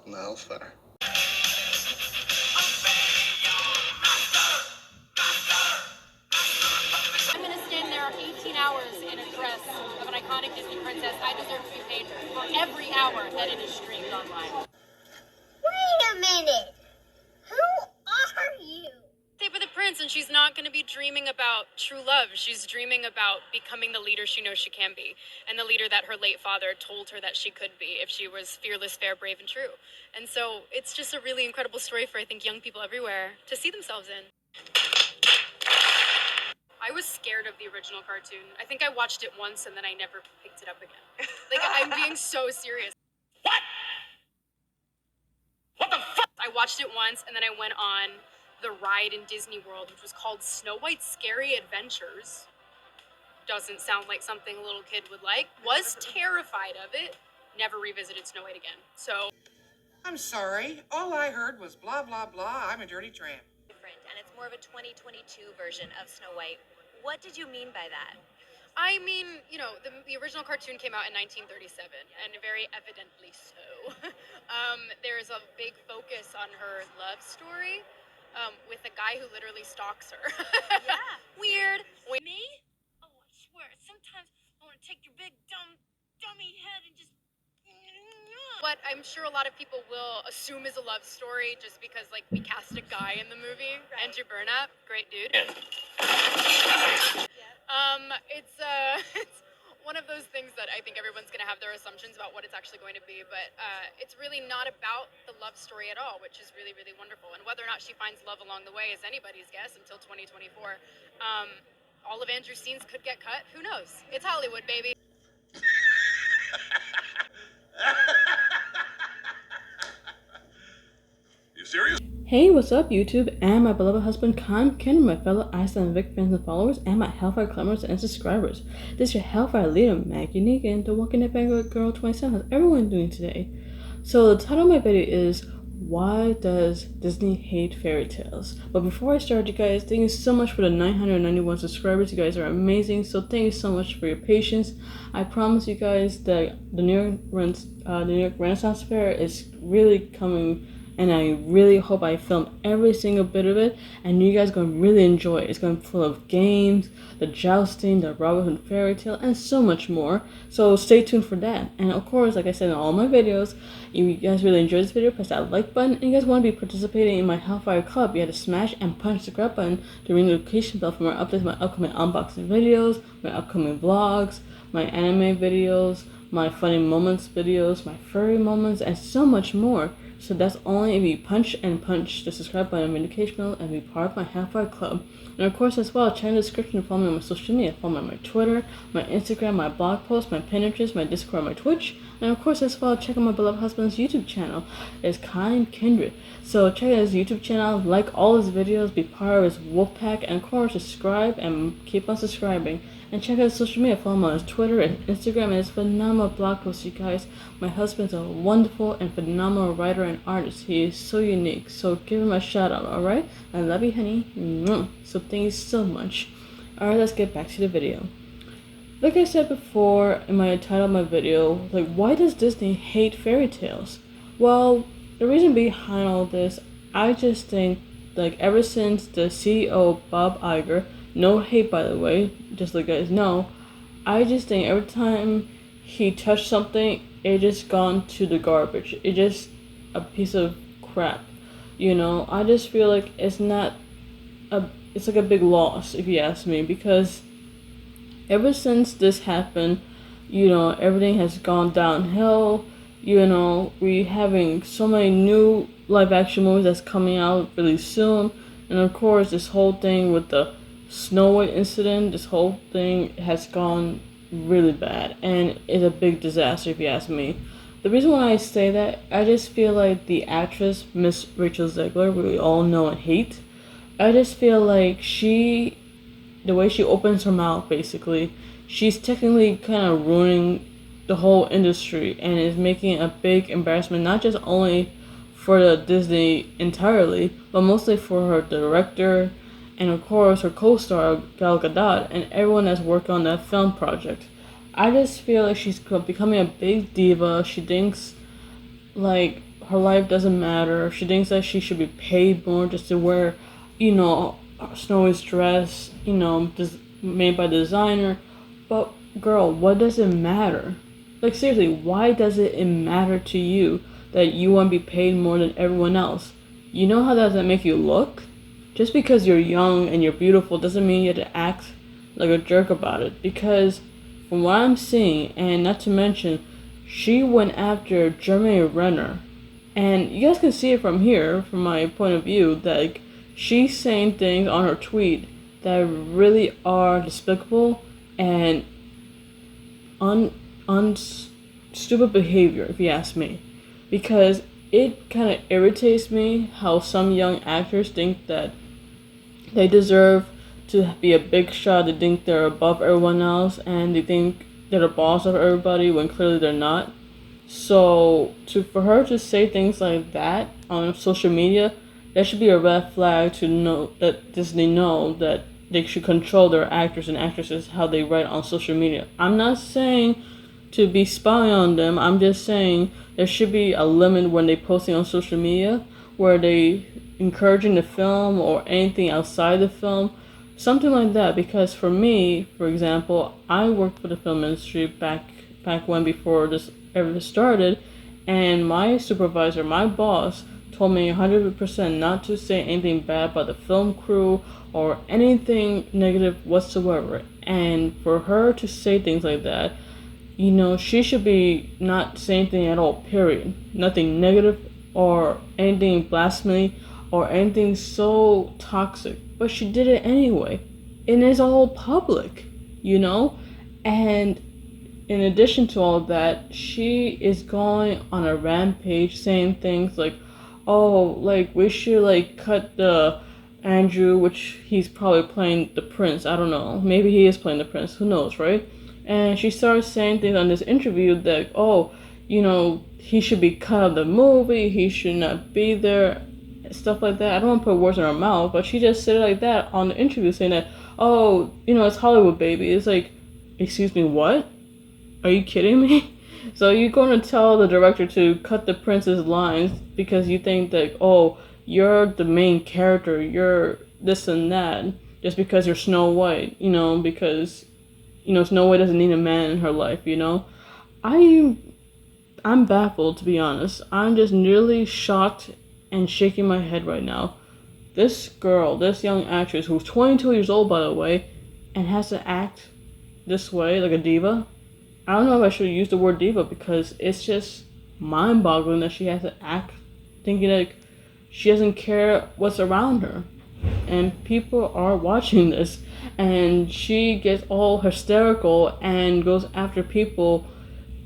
Malfire. I'm gonna stand there 18 hours in a dress of an iconic Disney princess. I deserve to be paid for every hour that it is streamed online. Wait a minute. Who are you? Stay with the prince, and she's not gonna be dreaming about true love. She's dreaming about becoming the leader she knows she can be, and the leader that her late father told her that she could be if she was fearless, fair, brave, and true. And so it's just a really incredible story for, I think, young people everywhere to see themselves in. I was scared of the original cartoon. I think I watched it once and then I never picked it up again. Like, I'm being so serious. What? What the fuck? I watched it once and then I went on the ride in Disney World, which was called Snow White's Scary Adventures. Doesn't sound like something a little kid would like. Was terrified of it. Never revisited Snow White again. So, I'm sorry. All I heard was blah, blah, blah. I'm a dirty tramp. Different, and it's more of a 2022 version of Snow White. What did you mean by that? I mean, you know, the original cartoon came out in 1937, and very evidently so. There's a big focus on her love story with a guy who literally stalks her. Yeah. Weird. Me? Oh, I swear, sometimes I want to take your big, dummy head and just... What I'm sure a lot of people will assume is a love story just because, like, we cast a guy in the movie. Right. Andrew Burnap, great dude. Yeah. It's one of those things that I think everyone's going to have their assumptions about what it's actually going to be, but it's really not about the love story at all, which is really, really wonderful. And whether or not she finds love along the way is anybody's guess until 2024. All of Andrew's scenes could get cut. Who knows? It's Hollywood, baby. You serious? Hey, what's up YouTube, and my beloved husband Khan Ken, my fellow Iceland Vic fans and followers, and my Hellfire climbers and subscribers. This is your Hellfire leader, Maggie Negan, the Walking Dead Vanguard Girl 27. How's everyone doing today? So the title of my video is, why does Disney hate fairy tales? But before I start, you guys, thank you so much for the 991 subscribers. You guys are amazing, so thank you so much for your patience. I promise you guys that the New York Renaissance Fair is really coming, and I really hope I film every single bit of it, and you guys are going to really enjoy it. It's going to be full of games, the jousting, the Robin Hood fairy tale, and so much more. So stay tuned for that. And of course, like I said in all my videos, if you guys really enjoyed this video, press that like button. And you guys want to be participating in my Hellfire Club, you have to smash and punch the grab button to ring the notification bell for more updates, my upcoming unboxing videos, my upcoming vlogs, my anime videos, my funny moments videos, my furry moments, and so much more. So that's only if you punch the subscribe button, notification bell, and be part of my Hellfire Club. And of course, as well, check in the description to follow me on my social media. Follow me on my Twitter, my Instagram, my blog posts, my Pinterest, my Discord, my Twitch. And of course, as well, check out my beloved husband's YouTube channel. It's Kind Kindred. So check out his YouTube channel, like all his videos, be part of his wolf pack, and of course, subscribe and keep on subscribing. And check out his social media, follow him on his Twitter and Instagram, and his phenomenal blog posts, you guys. My husband's a wonderful and phenomenal writer and artist. He is so unique, so give him a shout out, alright? I love you, honey. So thank you so much. Alright, let's get back to the video. Like I said before in my title of my video, like, why does Disney hate fairy tales? Well, the reason behind all this, I just think, like, ever since the CEO, Bob Iger, no hate by the way, just so you guys know, I just think every time he touched something, it just gone to the garbage. It just a piece of crap. You know, I just feel like it's like a big loss, if you ask me, because ever since this happened, you know, everything has gone downhill. You know, we having so many new live action movies that's coming out really soon, and of course this whole thing with the Snow White incident, this whole thing has gone really bad, and it's a big disaster if you ask me. The reason why I say that, I just feel like the actress, Miss Rachel Zegler, we all know and hate, I just feel like the way she opens her mouth, basically, she's technically kind of ruining the whole industry, and is making a big embarrassment, not just only for the Disney entirely, but mostly for her director, and of course her co-star Gal Gadot, and everyone that's worked on that film project. I just feel like she's becoming a big diva. She thinks like her life doesn't matter. She thinks that she should be paid more just to wear, Snowy's dress, made by the designer. But girl, what does it matter? Like seriously, why does it matter to you that you want to be paid more than everyone else? You know how does that make you look? Just because you're young and you're beautiful doesn't mean you have to act like a jerk about it. Because from what I'm seeing, and not to mention, she went after Jeremy Renner. And you guys can see it from here, from my point of view, that like, she's saying things on her tweet that really are despicable and stupid behavior, if you ask me. Because it kind of irritates me how some young actors think that they deserve to be a big shot. They think they're above everyone else, and they think they're the boss of everybody when clearly they're not. So for her to say things like that on social media, that should be a red flag to know that Disney know that they should control their actors and actresses how they write on social media. I'm not saying to be spying on them. I'm just saying there should be a limit when they posting on social media where they encouraging the film or anything outside the film, something like that. Because for me, for example, I worked for the film industry back when before this ever started, and my supervisor, my boss, told me 100% not to say anything bad about the film crew or anything negative whatsoever. And for her to say things like that, she should be not saying anything at all, period. Nothing negative or anything blasphemy or anything so toxic. But she did it anyway. And it's all public, And in addition to all that, she is going on a rampage saying things like, oh, like, we should, like, cut the Andrew, which he's probably playing the prince. I don't know. Maybe he is playing the prince. Who knows, right? And she starts saying things on this interview that, oh, he should be cut out of the movie. He should not be there. Stuff like that. I don't want to put words in her mouth, but she just said it like that on the interview, saying that, oh, it's Hollywood, baby. It's like, excuse me, what? Are you kidding me? So you're going to tell the director to cut the prince's lines because you think that, oh, you're the main character, you're this and that, just because you're Snow White, because, Snow White doesn't need a man in her life, I'm baffled, to be honest. I'm just nearly shocked and shaking my head right now. This girl, this young actress, who's 22 years old, by the way, and has to act this way, like a diva. I don't know if I should use the word diva because it's just mind-boggling that she has to act thinking like she doesn't care what's around her. And people are watching this, and she gets all hysterical and goes after people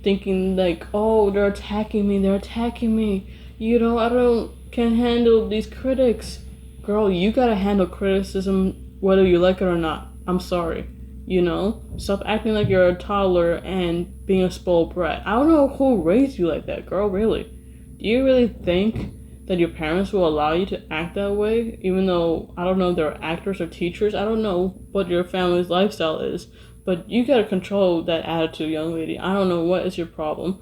thinking like, oh, they're attacking me. I can't handle these critics. Girl, you gotta handle criticism whether you like it or not. I'm sorry. Stop acting like you're a toddler and being a spoiled brat. I don't know who raised you like that, girl, really. Do you really think that your parents will allow you to act that way? Even though, I don't know if they're actors or teachers. I don't know what your family's lifestyle is. But you gotta control that attitude, young lady. I don't know what is your problem,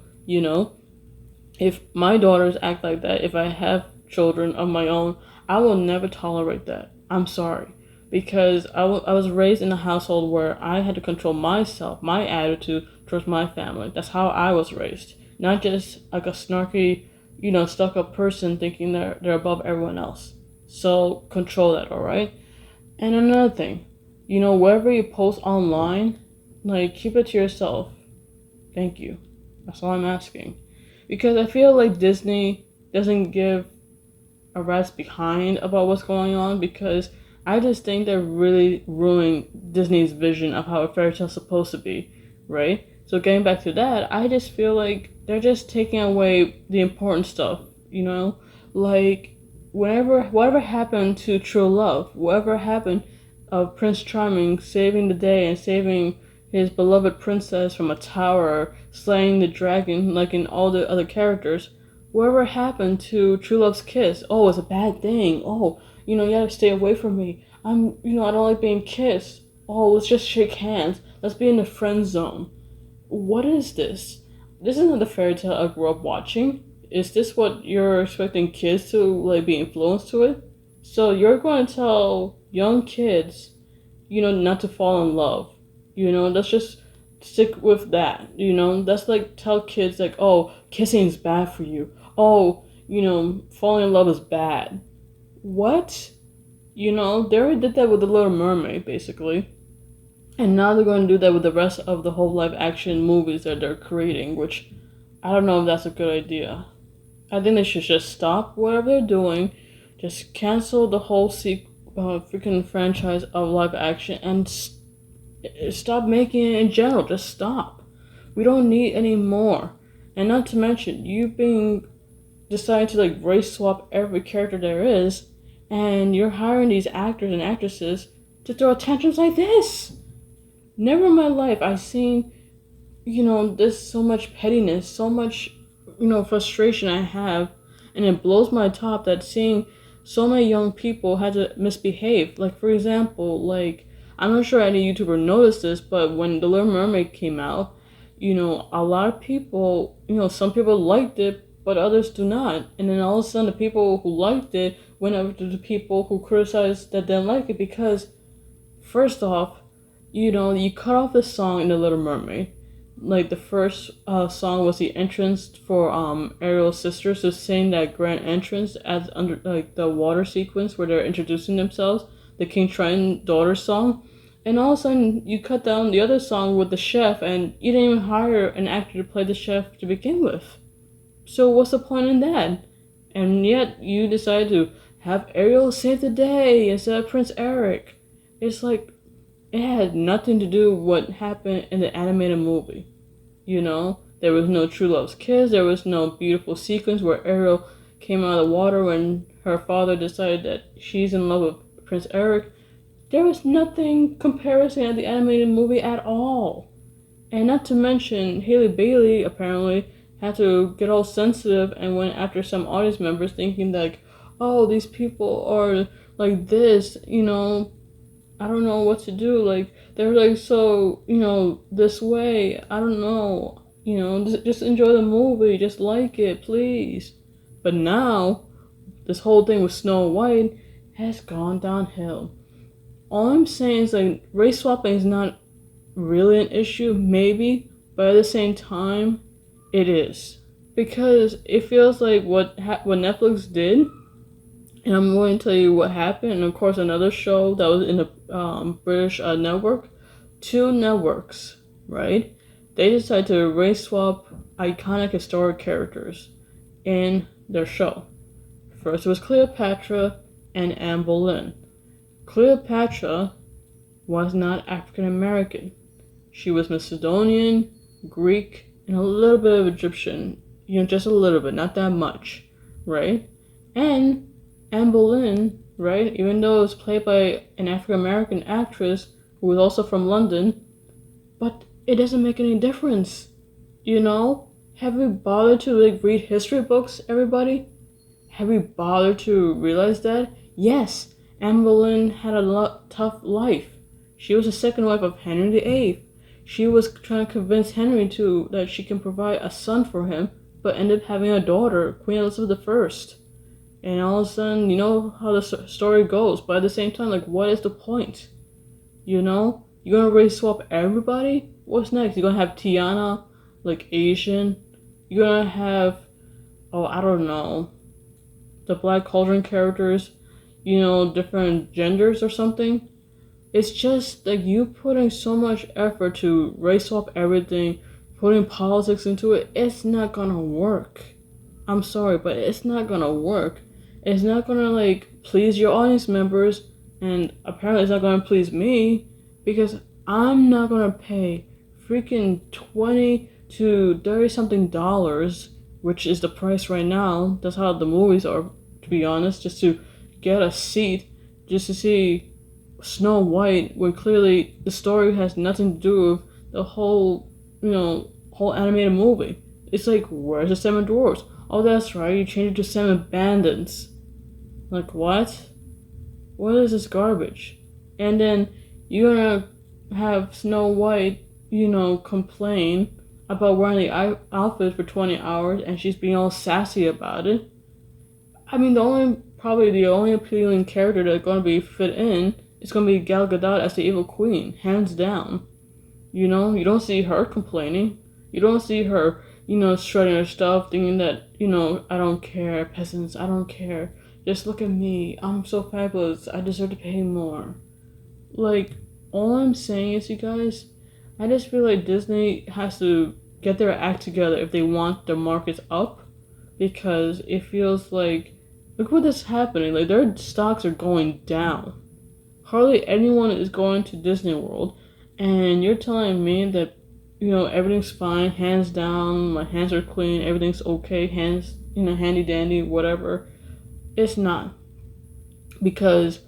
If my daughters act like that, if I have children of my own, I will never tolerate that. I'm sorry. Because I was raised in a household where I had to control myself, my attitude towards my family. That's how I was raised. Not just like a snarky, stuck-up person thinking they're above everyone else. So control that, alright? And another thing, whatever you post online, like, keep it to yourself. Thank you. That's all I'm asking. Because I feel like Disney doesn't give a rat's behind about what's going on, because I just think they're really ruining Disney's vision of how a fairy tale is supposed to be, right? So getting back to that, I just feel like they're just taking away the important stuff, Like, whatever happened to true love, whatever happened of Prince Charming saving the day and saving his beloved princess from a tower, slaying the dragon like in all the other characters, whatever happened to true love's kiss? Oh, it's a bad thing. Oh, you gotta stay away from me. I don't like being kissed. Oh, let's just shake hands. Let's be in the friend zone. What is this? This isn't the fairy tale I grew up watching. is this what you're expecting kids to like be influenced to it? So you're going to tell young kids, not to fall in love. Let's just stick with that. That's like tell kids like, oh, kissing is bad for you. Oh, falling in love is bad. What? They already did that with The Little Mermaid, basically. And now they're going to do that with the rest of the whole live action movies that they're creating, which I don't know if that's a good idea. I think they should just stop whatever they're doing, just cancel the whole freaking franchise of live action and stop making it in general. Just stop. We don't need any more. And not to mention, you being deciding to like race swap every character there is, and you're hiring these actors and actresses to throw tantrums like this. Never in my life I've seen, this so much pettiness, so much, frustration I have, and it blows my top that seeing so many young people had to misbehave. Like, for example, like, I'm not sure any YouTuber noticed this, but when The Little Mermaid came out, a lot of people, some people liked it, but others do not. And then all of a sudden, the people who liked it went over to the people who criticized that didn't like it because, first off, you cut off the song in The Little Mermaid. Like, the first song was the entrance for Ariel's sisters to sing that grand entrance as under like the water sequence where they're introducing themselves, the King Triton daughter song. And all of a sudden, you cut down the other song with the chef, and you didn't even hire an actor to play the chef to begin with. So what's the point in that? And yet, you decide to have Ariel save the day instead of Prince Eric. It's like, it had nothing to do with what happened in the animated movie. There was no true love's kiss. There was no beautiful sequence where Ariel came out of the water when her father decided that she's in love with Prince Eric. There was nothing comparison at the animated movie at all. And not to mention, Hailey Bailey apparently had to get all sensitive and went after some audience members thinking like, oh, these people are like this, I don't know what to do. Like, they're like so, this way. I don't know. Just enjoy the movie. Just like it, please. But now, this whole thing with Snow White has gone downhill. All I'm saying is like race swapping is not really an issue, maybe, but at the same time, it is because it feels like what Netflix did. And I'm going to tell you what happened. And of course, another show that was in the British network, two networks, right? They decided to race swap iconic historic characters in their show. First it was Cleopatra and Anne Boleyn. Cleopatra was not African American. She was Macedonian, Greek, and a little bit of Egyptian. Just a little bit, not that much, right? And Anne Boleyn, right, even though it was played by an African American actress who was also from London, but it doesn't make any difference. Have we bothered to like read history books, everybody? Have we bothered to realize that? Yes, Anne Boleyn had a tough life. She was the second wife of Henry VIII. She was trying to convince Henry that she can provide a son for him, but ended up having a daughter, Queen Elizabeth I. And all of a sudden, how the story goes. But at the same time, like, what is the point? You're gonna race swap everybody? What's next? You're gonna have Tiana, like, Asian? You're gonna have, I don't know, the Black Cauldron characters, different genders or something? It's just, like, you putting so much effort to race swap everything, putting politics into it, it's not gonna work. I'm sorry, but it's not gonna work. It's not gonna like please your audience members, and apparently it's not gonna please me because I'm not gonna pay freaking $20 to $30 something, which is the price right now. That's how the movies are, to be honest, just to get a seat, just to see Snow White, when clearly the story has nothing to do with the whole animated movie. It's like, where's the Seven Dwarfs? Oh, that's right, you changed it to Seven Bandits. Like, what? What is this garbage? And then you're gonna have Snow White, complain about wearing the outfit for 20 hours and she's being all sassy about it. I mean, probably the only appealing character that's going to be fit in is going to be Gal Gadot as the evil queen, hands down. You know, you don't see her complaining. You don't see her, shredding her stuff, thinking that, I don't care, peasants, I don't care. Just look at me. I'm so fabulous. I deserve to pay more. Like, all I'm saying is, you guys, I just feel like Disney has to get their act together if they want their markets up, because it feels like, look what is happening. Like, their stocks are going down. Hardly anyone is going to Disney World, and you're telling me that, everything's fine, hands down, my hands are clean, everything's okay, hands, handy dandy, whatever. It's not. Because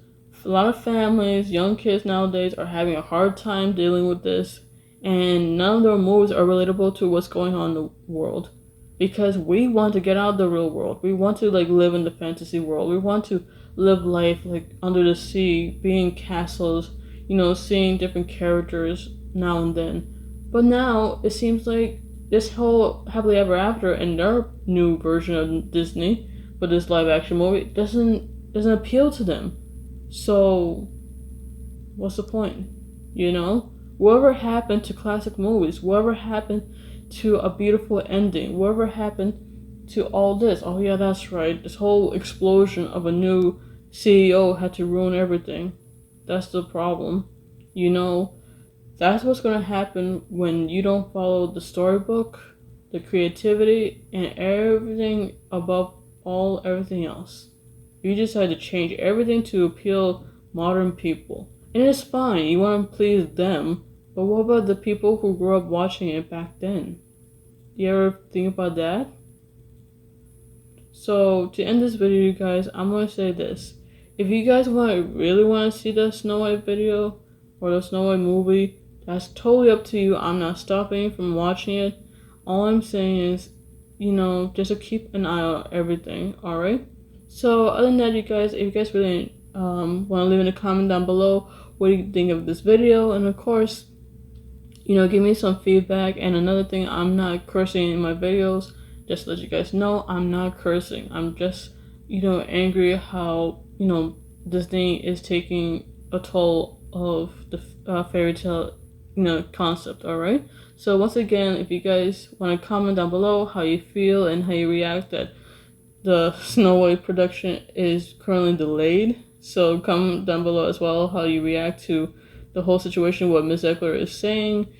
a lot of families, young kids nowadays are having a hard time dealing with this, and none of their movies are relatable to what's going on in the world. Because we want to get out of the real world. We want to live in the fantasy world. We want to live life under the sea, being in castles, seeing different characters now and then. But now it seems like this whole happily ever after in their new version of Disney, but this live action movie doesn't appeal to them. So what's the point? Whatever happened to classic movies? Whatever happened to a beautiful ending? Whatever happened to all this? Oh yeah, that's right. This whole explosion of a new CEO had to ruin everything. That's the problem. That's what's going to happen when you don't follow the storybook, the creativity, and everything above everything else. You decide to change everything to appeal modern people. And it's fine, you want to please them, but what about the people who grew up watching it back then? Do you ever think about that? So, to end this video, you guys, I'm going to say this. If you guys really want to see the Snow White video or the Snow White movie, that's totally up to you. I'm not stopping you from watching it. All I'm saying is, just to keep an eye on everything, alright? So, other than that, you guys, if you guys really want to leave in a comment down below what do you think of this video, and of course, give me some feedback. And another thing, I'm not cursing in my videos. Just to let you guys know, I'm not cursing. I'm just, angry how, Disney is taking a toll of the fairy tale, concept, alright? So once again, if you guys want to comment down below how you feel and how you react that the Snow White production is currently delayed. So comment down below as well how you react to the whole situation, what Miss Eckler is saying.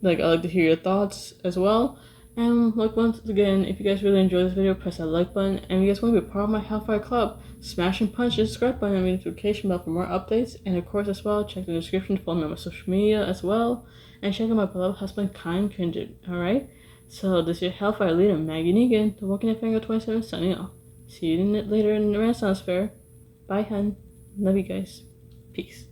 I'd like to hear your thoughts as well. And once again, if you guys really enjoyed this video, press that like button. And if you guys want to be a part of my Hellfire Club, smash and punch the subscribe button and notification bell for more updates. And of course as well, check the description to follow me on my social media as well. And check out my beloved husband, Kind Kindred. Alright? So this is your Hellfire leader, Maggie Negan, the Walking Dead Fangirl 27 signing off. See you later in the Renaissance Fair. Bye, hun. Love you guys. Peace.